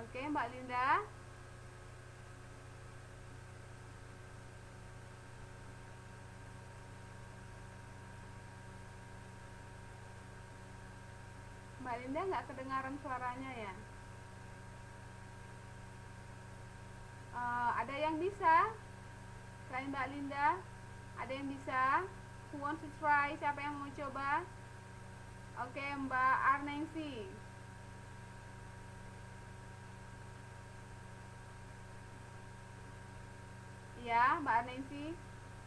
Oke, Mbak Linda. Mbak Linda nggak kedengaran suaranya ya? Ada yang bisa? Selain Mbak Linda, ada yang bisa? Who wants to try? Siapa yang mau coba? Oke, Mbak Arnengsi. Ya, Mbak Arnengsi.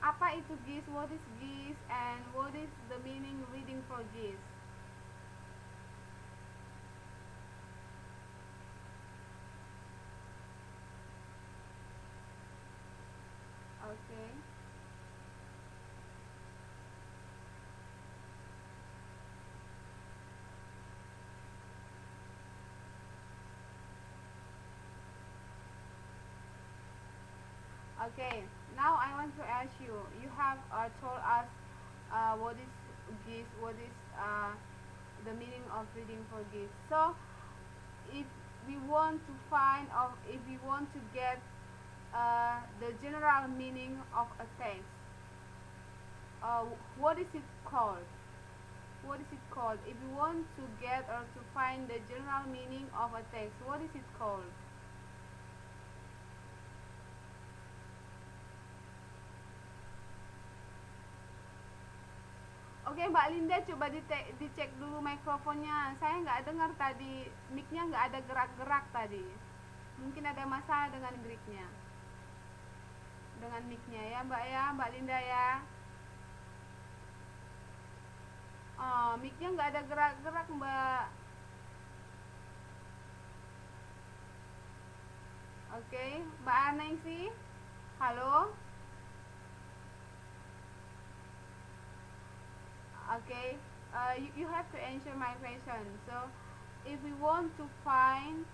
Apa itu GIS? What is GIS? And what is the meaning reading for GIS? Oke. Okay, now I want to ask you. You have told us what is GIS, what is the meaning of reading for GIS. So, if we want to find or if we want to get the general meaning of a text, uh, what is it called? What is it called? If you want to get or to find the general meaning of a text, what is it called? Oke, Mbak Linda, coba dicek dulu mikrofonnya. Saya nggak dengar tadi, mic-nya nggak ada gerak-gerak tadi. Mungkin ada masalah dengan mic-nya. Dengan mic-nya ya, Mbak Linda ya. Oh, mic-nya nggak ada gerak-gerak, Mbak. Oke, Mbak Aneng sih. Halo. Okay, you have to answer my question. So, if we want to find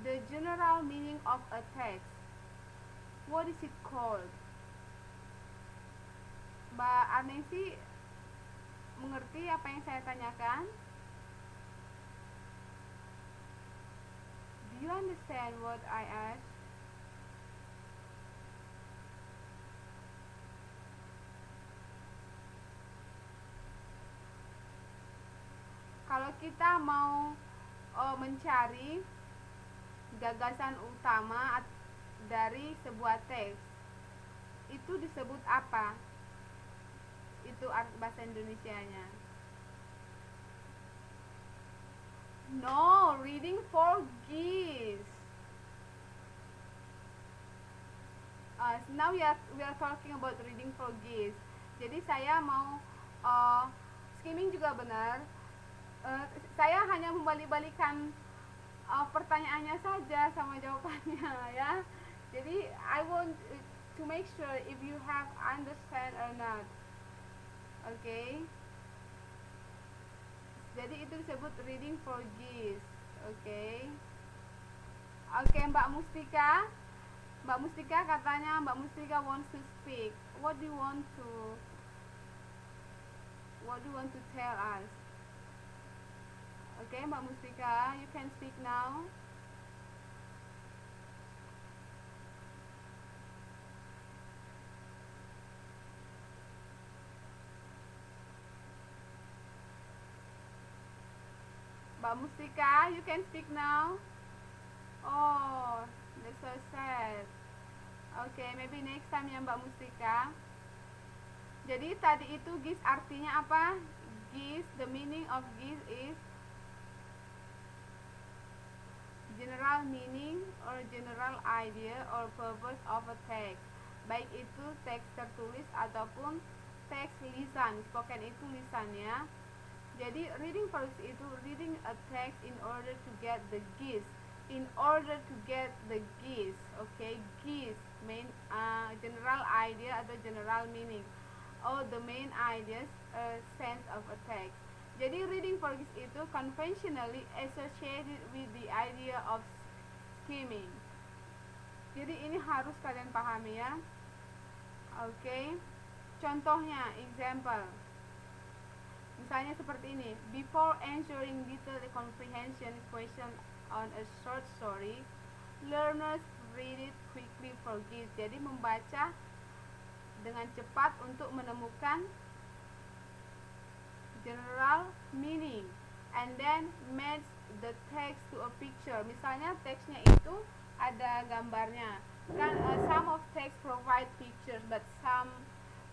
the general meaning of a text, what is it called? Mbak Anesi mengerti apa yang saya tanyakan? Do you understand what I asked? Kalau kita mau mencari gagasan utama dari sebuah teks, itu disebut apa? Itu bahasa Indonesianya. No, reading for geese. Now we are talking about reading for geese. Jadi saya mau skimming juga benar. Saya hanya membalik-balikan pertanyaannya saja sama jawabannya ya. Jadi I want to make sure if you have understand or not. Oke. Okay? Jadi itu disebut reading for geese. Oke. Okay? Oke, okay, Mbak Mustika. Mbak Mustika katanya Mbak Mustika wants to speak. What do you want to tell us? Oke, okay, Mbak Mustika, you can speak now. Mbak Mustika, you can speak now. Oh, that's so sad. Okay, maybe next time ya Mbak Mustika. Jadi tadi itu GIS artinya apa? GIS, the meaning of GIS is general meaning or general idea or purpose of a text. Baik itu teks tertulis ataupun teks lisan. Spoken itu lisannya. Jadi reading first itu reading a text in order to get the gist. In order to get the gist, okay, gist main general idea atau general meaning. Oh, the main ideas sense of a text. Jadi reading for gist itu conventionally associated with the idea of skimming. Jadi ini harus kalian pahami ya. Oke. Okay. Contohnya, example. Misalnya seperti ini. Before answering detailed comprehension question on a short story, Learners read it quickly for gifts. Jadi membaca dengan cepat untuk menemukan general meaning, and then match the text to a picture. Misalnya teksnya itu ada gambarnya. Kan some of text provide pictures, but some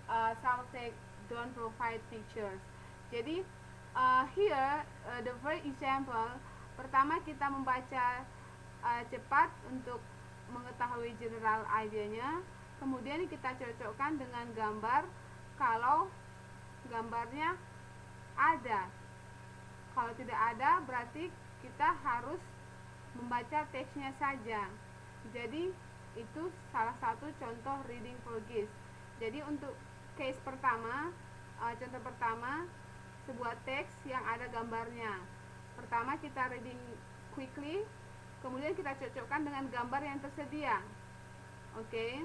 of text don't provide pictures. Jadi here the first example, pertama kita membaca cepat untuk mengetahui general idenya, kemudian kita cocokkan dengan gambar kalau gambarnya ada. Kalau tidak ada berarti kita harus membaca teksnya saja. Jadi itu salah satu contoh reading for gifts. Jadi untuk case pertama, contoh pertama, sebuah teks yang ada gambarnya. Pertama kita reading quickly, kemudian kita cocokkan dengan gambar yang tersedia. Oke.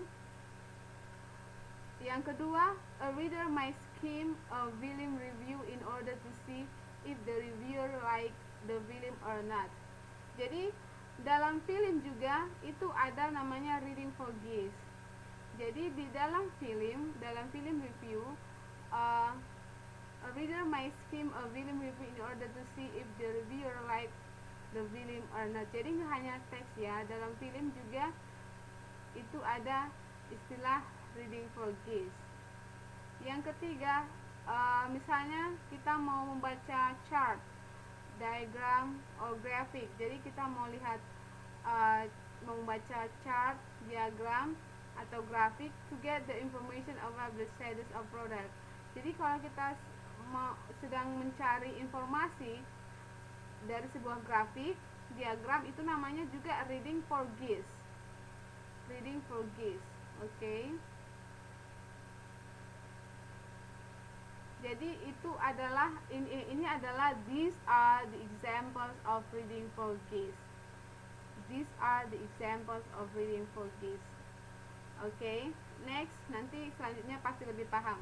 Yang kedua, a reader might skim a film review in order to see if the reviewer like the film or not. Jadi dalam film juga itu ada namanya reading for gifts. Jadi di dalam film review, a reader might skim a film review in order to see if the reviewer like the film or not. Jadi nggak hanya teks ya, dalam film juga itu ada istilah reading for gifts. Yang ketiga, misalnya kita mau membaca chart, diagram, or graphic. Jadi kita mau lihat, mau membaca chart, diagram, atau grafik to get the information about the status of product. Jadi kalau kita sedang mencari informasi dari sebuah grafik, diagram, itu namanya juga reading for gifts. Reading for gifts. Oke. Jadi itu adalah ini adalah these are the examples of reading for gifts. These are the examples of reading for gifts. Oke, next, nanti selanjutnya pasti lebih paham.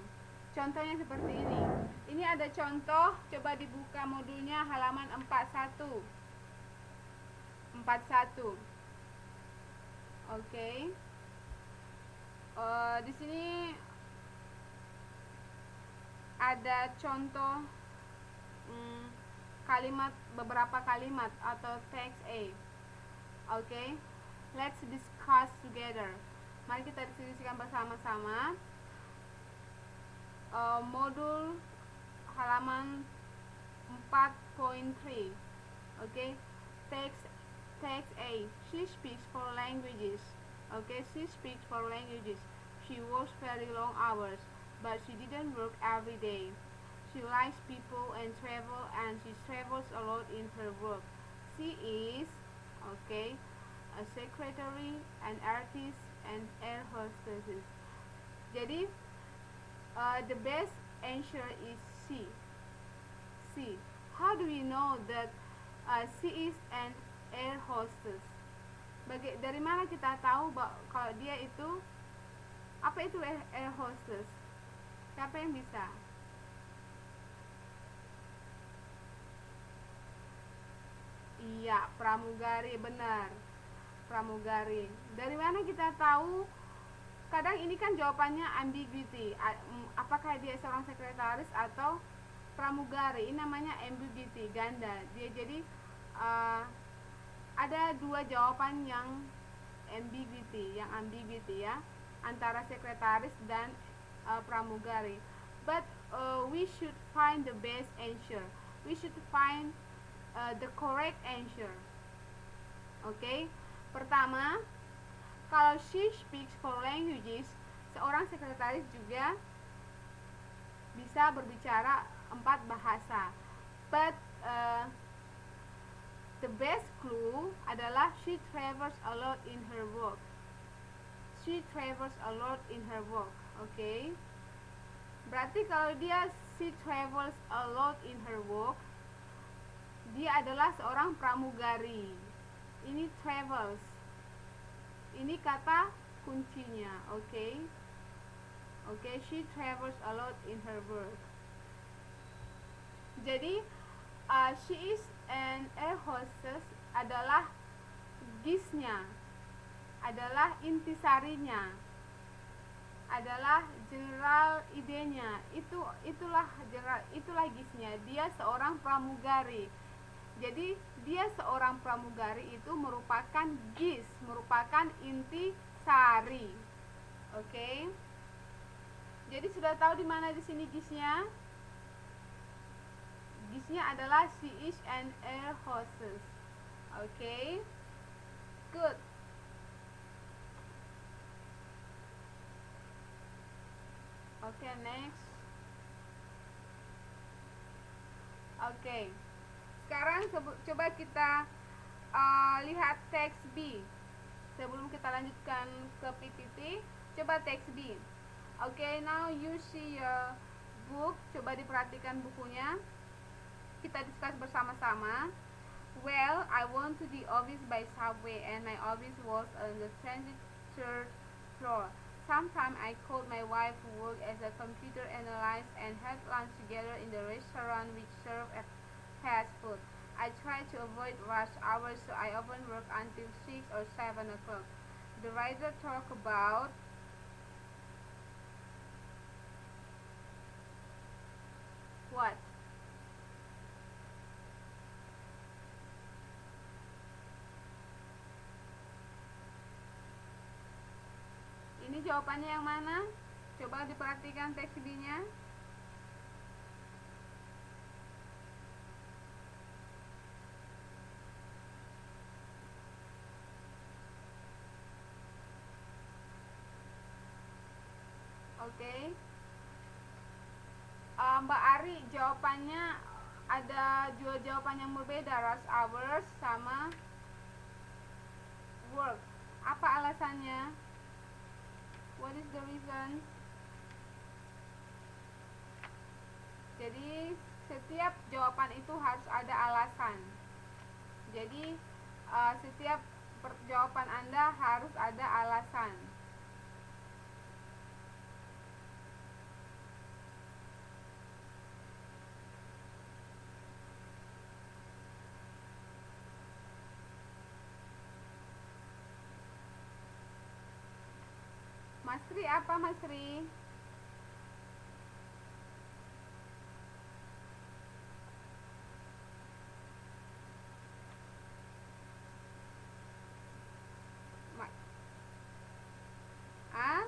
Contohnya seperti ini. Ini ada contoh, coba dibuka modulnya halaman 41. 41. Oke. Di sini ada contoh beberapa kalimat atau text A. Oke, let's discuss together. Mari kita diskusikan bersama-sama. Modul halaman 4.3. Oke, text A. She speaks 4 languages. Okay, she speaks 4 languages. She works very long hours, but she didn't work every day. She likes people and travel, and she travels a lot in her work. She is, okay, a secretary, an artist, and air hostess. Jadi, the best answer is she. She. How do we know that she is an air hostess? Dari mana kita tahu kalau dia itu, apa itu air hostess? Siapa yang bisa? Iya, pramugari, benar. Pramugari. Dari mana kita tahu? Kadang ini kan jawabannya ambiguity. Apakah dia seorang sekretaris atau pramugari? Ini namanya ambiguity, ganda. Dia jadi ada dua jawaban yang ambiguity ya, antara sekretaris dan pramugari. But we should find the best answer. We should find the correct answer. Okay? Pertama, kalau she speaks 4 languages, seorang sekretaris juga bisa berbicara 4 bahasa. But the best clue adalah she travels a lot in her work. She travels a lot in her work. Okay? Berarti kalau she travels a lot in her work, dia adalah seorang pramugari. Ini travels. Ini kata kuncinya. Okay? Okay, she travels a lot in her work. Jadi she is an air hostess adalah guess-nya. adalah intisarinya, adalah general idenya. Itulah GIS-nya. Dia seorang pramugari. Jadi dia seorang pramugari itu merupakan GIS, merupakan inti sari. Oke. Jadi sudah tahu di mana di sini GIS-nya? GIS-nya adalah she is an air hostess. Oke. Good. Oke, next. Oke. Sekarang coba kita lihat teks B. Sebelum kita lanjutkan ke PPT, coba teks B. Oke, now you see your book. Coba diperhatikan bukunya. Kita discuss bersama-sama. Well, I went to the office by subway and my office was on the 23rd floor. Sometimes I called my wife who worked as a computer analyst and had lunch together in the restaurant which served fast food. I try to avoid rush hours, so I often work until 6 or 7 o'clock. The writer talked about what? Ini jawabannya yang mana? Coba diperhatikan teks B-nya. Oke. Mbak Ari, jawabannya ada dua jawaban yang berbeda, rush hours sama work. Apa alasannya? What is the reason? Jadi setiap jawaban itu harus ada alasan. Jadi setiap jawaban Anda harus ada alasan. Mas Ri, apa Mas Ri? Ah?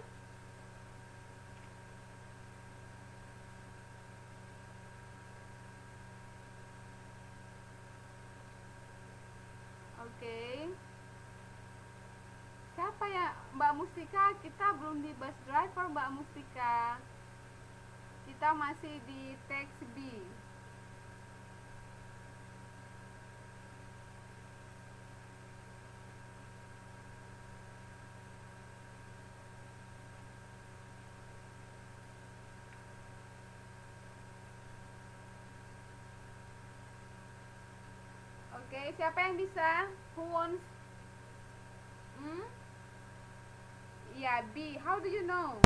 Oke. Siapa ya? Mbak Mustika, kita belum di bus driver Mbak Mustika. Kita masih di teks B. Oke, siapa yang bisa? Who wants? Yeah, B. How do you know?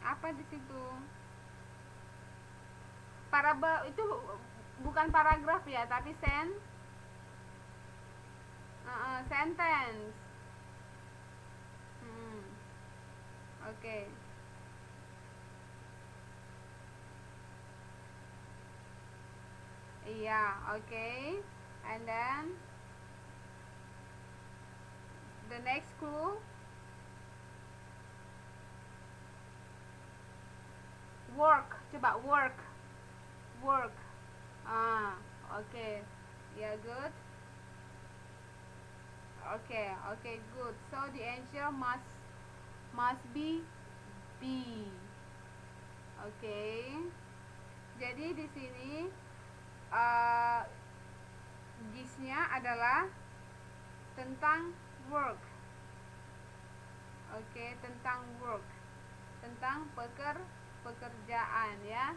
Apa di situ? Parabel itu bukan paragraf ya, tapi sentence. Oke. Iya, oke. And then the next clue. Work. Coba work. Work. Oke. Yeah, good. Okay, good. So the answer must be B. Oke. Jadi di sini GIS-nya adalah tentang work. Oke, tentang work. Tentang pekerjaan ya.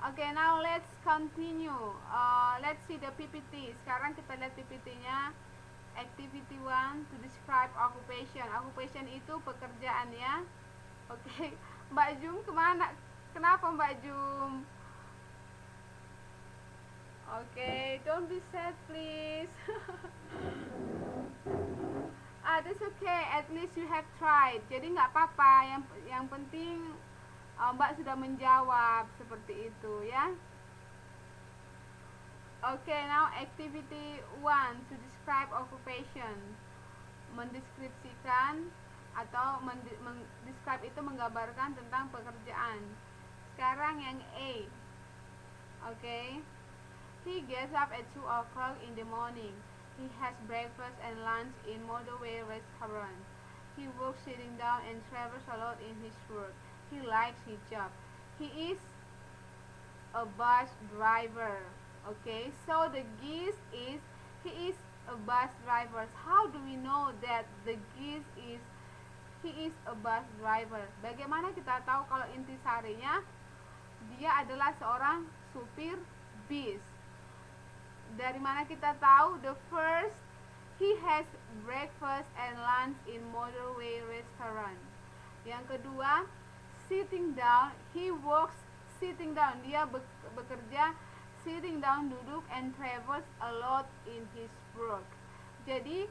Oke, now let's continue. Let's see the PPT. Sekarang kita lihat PPT-nya. activity 1 to describe occupation. Occupation itu pekerjaan ya. Oke, Mbak Jum kemana? Kenapa Mbak Jum? Oke, don't be sad please. That's okay. At least you have tried. Jadi nggak apa-apa. Yang penting Mbak sudah menjawab seperti itu ya. Okay, now activity 1 to describe occupation. Mendeskripsikan atau describe itu menggambarkan tentang pekerjaan. Sekarang yang A. Okay. He gets up at 2 o'clock in the morning. He has breakfast and lunch in motorway restaurant. He works sitting down and travels a lot in his work. He likes his job. He is a bus driver. Okay, so the gist is he is a bus driver. How do we know that the gist is he is a bus driver? Bagaimana kita tahu kalau intisarinya dia adalah seorang supir bis? Dari mana kita tahu? The first, he has breakfast and lunch in motorway restaurant. Yang kedua, sitting down, he works sitting down. Dia bekerja sitting down, duduk, and travels a lot in his work. Jadi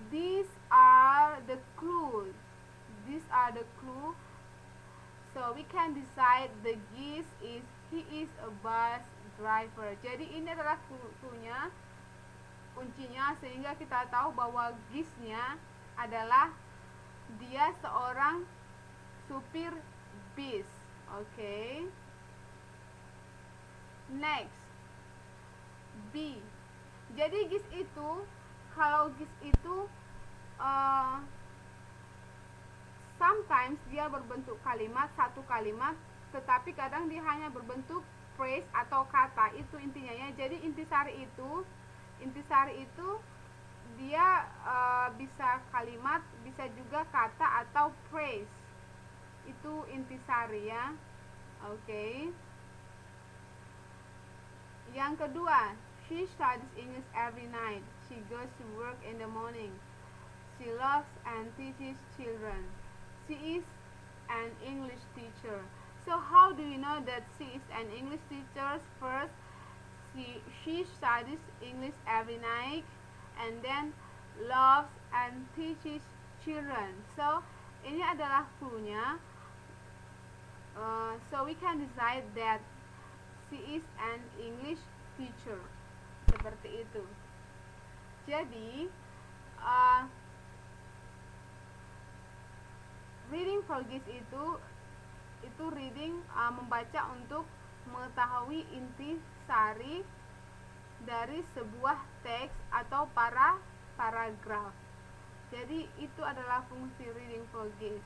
these are the clues. These are the clue. So we can decide the gist is he is a bus driver. Jadi ini adalah clue-nya, kuncinya, sehingga kita tahu bahwa gist-nya adalah dia seorang supir bis. Okay. Next, B. Jadi gist itu, kalau gist itu sometimes dia berbentuk kalimat, satu kalimat, tetapi kadang dia hanya berbentuk phrase atau kata. Itu intinya ya. Jadi intisari itu dia bisa kalimat, bisa juga kata atau phrase. Itu intisari ya. Okay. Yang kedua, she studies English every night. She goes to work in the morning. She loves and teaches children. She is an English teacher. So how do you know that she is an English teacher? First, she studies English every night, and then loves and teaches children. So ini adalah clue-nya. So we can decide that she is an English teacher. Seperti itu. Jadi reading for gist itu reading, membaca untuk mengetahui inti sari dari sebuah teks atau paragraf. Jadi itu adalah fungsi reading for gist.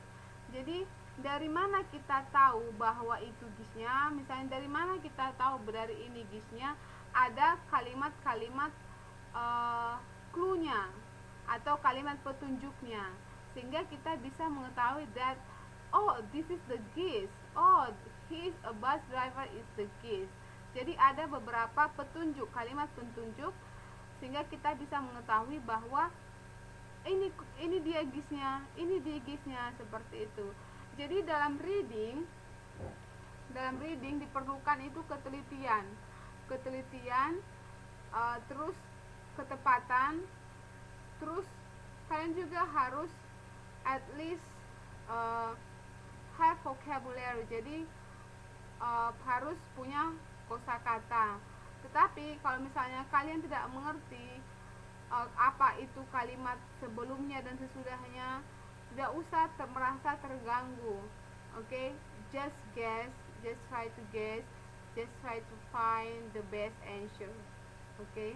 Jadi dari mana kita tahu bahwa itu gistnya? Misalnya dari mana kita tahu dari ini gistnya? Ada kalimat-kalimat clue-nya atau kalimat petunjuknya, sehingga kita bisa mengetahui that oh, this is the gist. Oh, he is a bus driver is the gist. Jadi ada beberapa petunjuk, kalimat petunjuk, sehingga kita bisa mengetahui bahwa ini dia gistnya, seperti itu. Jadi dalam reading diperlukan itu ketelitian, terus ketepatan, terus kalian juga harus at least have vocabulary. Jadi harus punya kosakata. Tetapi kalau misalnya kalian tidak mengerti apa itu kalimat sebelumnya dan sesudahnya, tidak usah merasa terganggu. Okay, just guess, just try to guess, just try to find the best answer. Okay.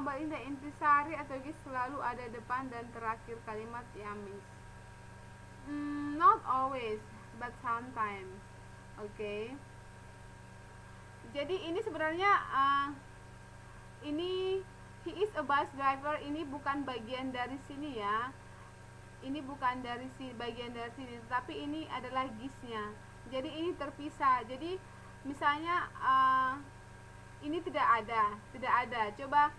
Mbak Indah, intisari atau gist selalu ada depan dan terakhir kalimat yang miss. Not always, but sometimes. Okay. Jadi ini sebenarnya ini he is a bus driver, ini bukan bagian dari sini ya. Ini bukan dari bagian dari sini, tapi ini adalah gistnya. Jadi ini terpisah. Jadi misalnya tidak ada. Coba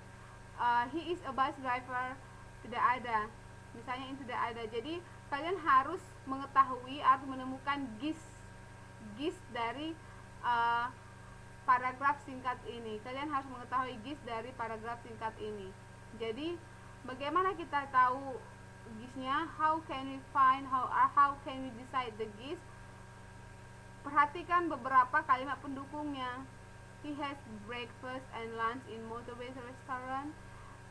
he is a bus driver, tidak ada. Misalnya ini tidak ada. Jadi kalian harus mengetahui atau menemukan gist dari uh, paragraf singkat ini. Kalian harus mengetahui gist dari paragraf singkat ini. Jadi bagaimana kita tahu gistnya? How can we find, how can we decide the gist? Perhatikan beberapa kalimat pendukungnya. He has breakfast and lunch in motorway restaurant,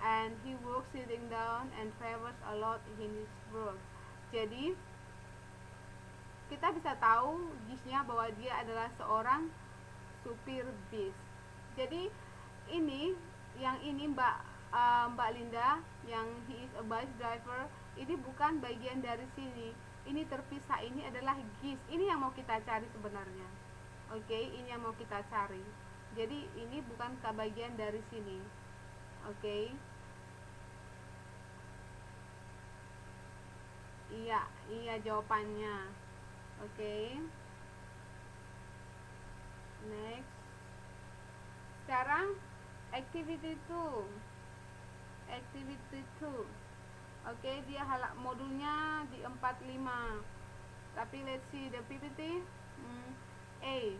and he works sitting down and travels a lot in his work. Jadi kita bisa tahu gistnya bahwa dia adalah seorang supir bis. Jadi yang ini Mbak Linda, yang he is a bus driver, ini bukan bagian dari sini. Ini terpisah, ini adalah gist. Ini yang mau kita cari sebenarnya. Oke, ini yang mau kita cari. Jadi ini bukan bagian dari sini. Oke. Iya jawabannya. Oke. Next. Sekarang activity 2. Oke, dia modulnya di 45. Tapi let's see the PPT. A.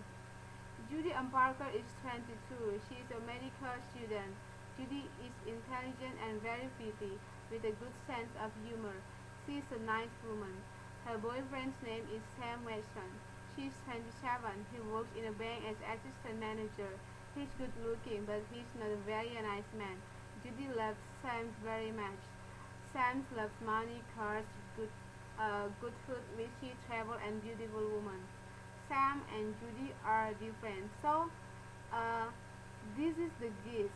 Judy M. Parker is 22. She is a medical student. Judy is intelligent and very pretty, with a good sense of humor. She is a nice woman. Her boyfriend's name is Sam Watson. She is 27. He works in a bank as assistant manager. He is good looking, but he is not a very nice man. Judy loves Sam very much. Sam loves money, cars, good food, whisky, travel, and beautiful women. Sam and Judy are different. So, this is the gist.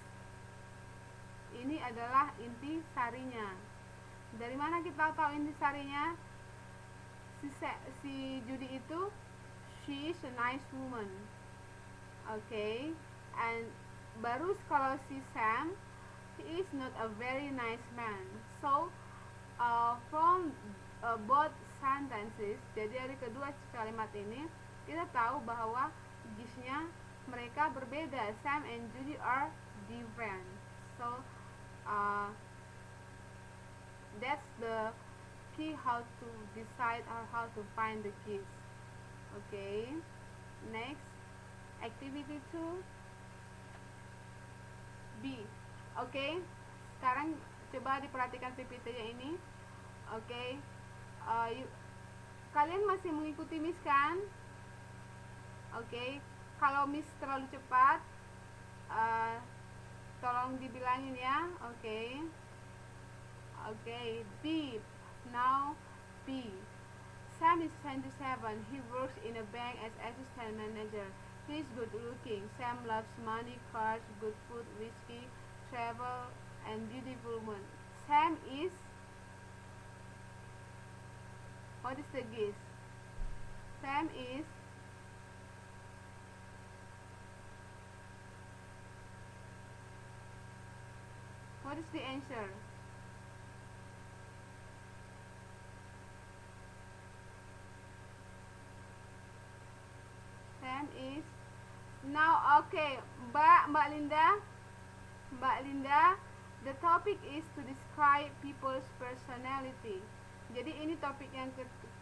Ini adalah inti sarinya. Dari mana kita tahu inti sarinya? Si Judy itu, she is a nice woman. Okay, and baru kalau si Sam, he is not a very nice man. So, from both sentences, jadi dari kedua kalimat ini, kita tahu bahwa gistnya mereka berbeda. Sam and Judy are different. So, that's the key how to decide or how to find the gist. Okay, next, activity 2 B. Oke, sekarang coba diperhatikan PPT-nya ini. Oke, kalian masih mengikuti Miss kan? Oke, kalau Miss terlalu cepat, tolong dibilangin ya. Oke. B. Now B. Sam is 27. He works in a bank as assistant manager. He is good looking. Sam loves money, cars, good food, whiskey, travel, and beautiful women. Sam is, what is the gist? Sam is what is the answer? Sam is now. Okay, Mbak Linda, the topic is to describe people's personality. Jadi ini topik yang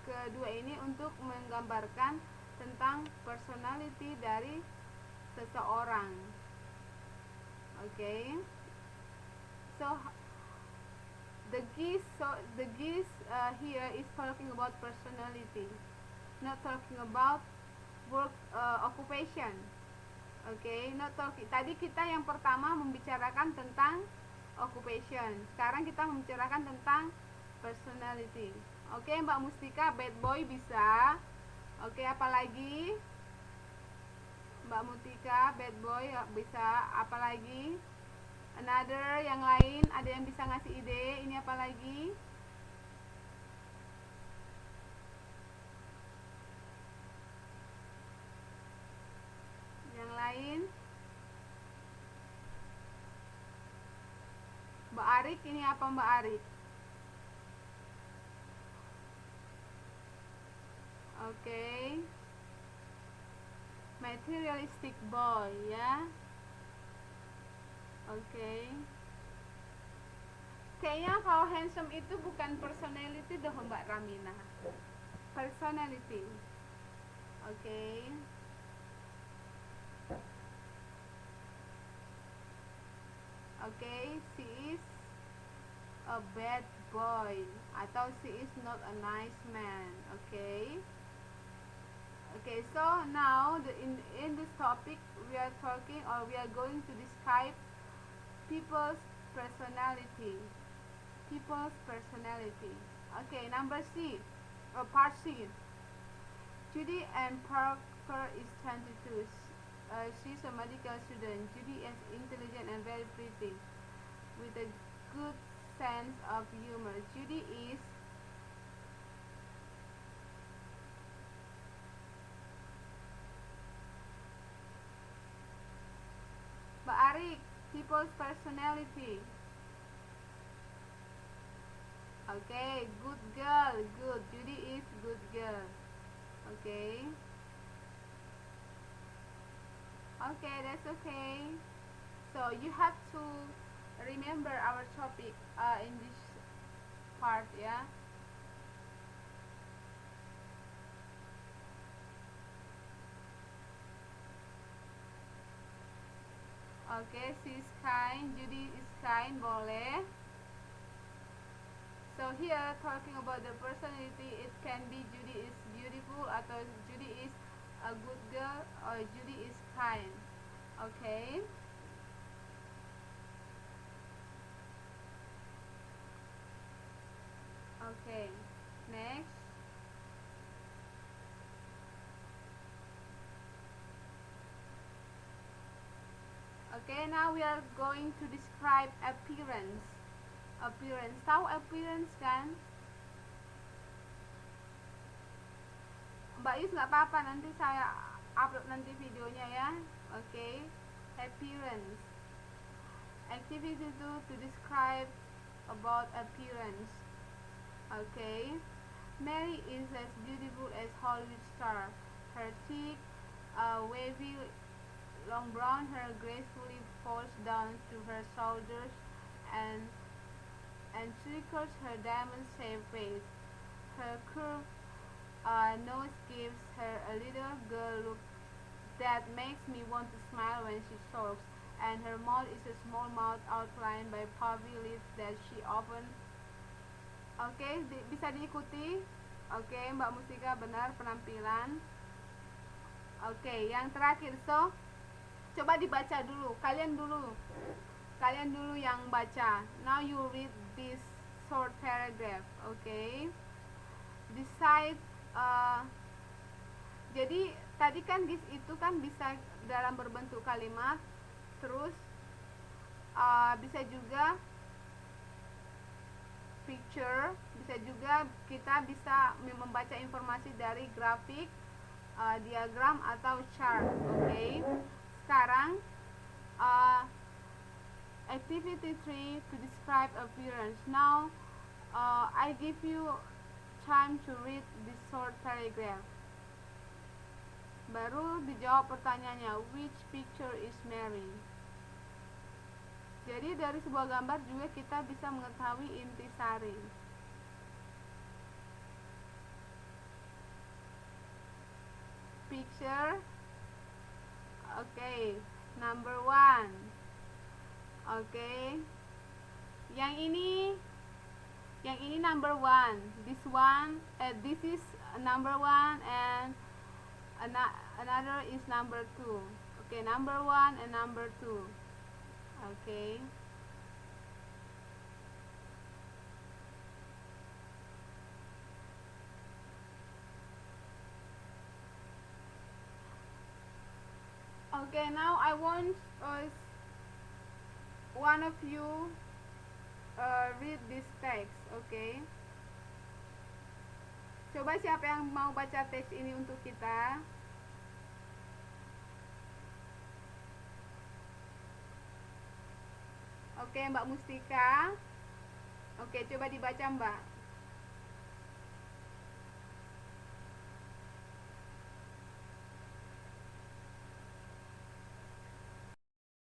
kedua ini untuk menggambarkan tentang personality dari seseorang. Okay. So the gist here is talking about personality, not talking about work occupation. Okay, not talking. Tadi kita yang pertama membicarakan tentang occupation. Sekarang kita membicarakan tentang personality. Oke, Mbak Mustika, bad boy bisa. Oke, apalagi? Mbak Mustika, bad boy bisa. Apalagi? Another, yang lain, ada yang bisa ngasih ide? Ini apa lagi? Yang lain? Mbak Arik, ini apa Mbak Arik? Oke. Materialistic boy, ya. Oke. Kayaknya kalau handsome itu bukan personality dong Mbak Ramina. Personality. Oke. Oke, she is a bad boy atau she is not a nice man. Okay. Okay, so now in this topic we are talking, or we are going to describe people's personality. People's personality. Okay, number C, or part C. Judy Ann Parker is 22. She's a medical student. Judy is intelligent and very pretty, with a good sense of humor. Judy is Mbak Arik, people's personality. Okay, good girl, good. Judy is good girl. Okay. Okay, that's okay. So you have to remember our topic in this part, yeah. Okay, she's kind. Judy is kind, boleh. So here talking about the personality, it can be Judy is beautiful atau Judy is a good girl or Judy is kind. Okay. Okay. Next. Okay, now we are going to describe appearance. Appearance. Tahu appearance kan? Mbak Yus nggak apa-apa, nanti saya upload nanti videonya ya. Okay. Appearance. Activity to describe about appearance. Okay. Mary is as beautiful as Hollywood star. Her thick, wavy, long brown hair gracefully falls down to her shoulders and circles her diamond-shaped face. Her curved nose gives her a little girl look that makes me want to smile when she talks, and her mouth is a small mouth outlined by puffy lips that she opens. Oke, bisa diikuti. Oke, Mbak Mustika benar penampilan. Oke, yang terakhir, so coba dibaca dulu. Kalian dulu yang baca. Now you read this short paragraph. Okay. Decide. Jadi tadi kan this itu kan bisa dalam berbentuk kalimat, terus bisa juga picture, bisa juga kita bisa membaca informasi dari grafik, diagram atau chart. Okay. Sekarang activity 3 to describe appearance. Now I give you time to read this short paragraph. Baru dijawab pertanyaannya, which picture is Mary? Jadi dari sebuah gambar juga kita bisa mengetahui intisari. Picture. Okay, number 1. Okay. Yang ini number 1. This is number 1 and another is number 2. Okay, number 1 and number 2. Okay. Okay, now I want one of you read this text. Okay. Coba siapa yang mau baca teks ini untuk kita? Oke, Mbak Mustika. Oke, coba dibaca, Mbak.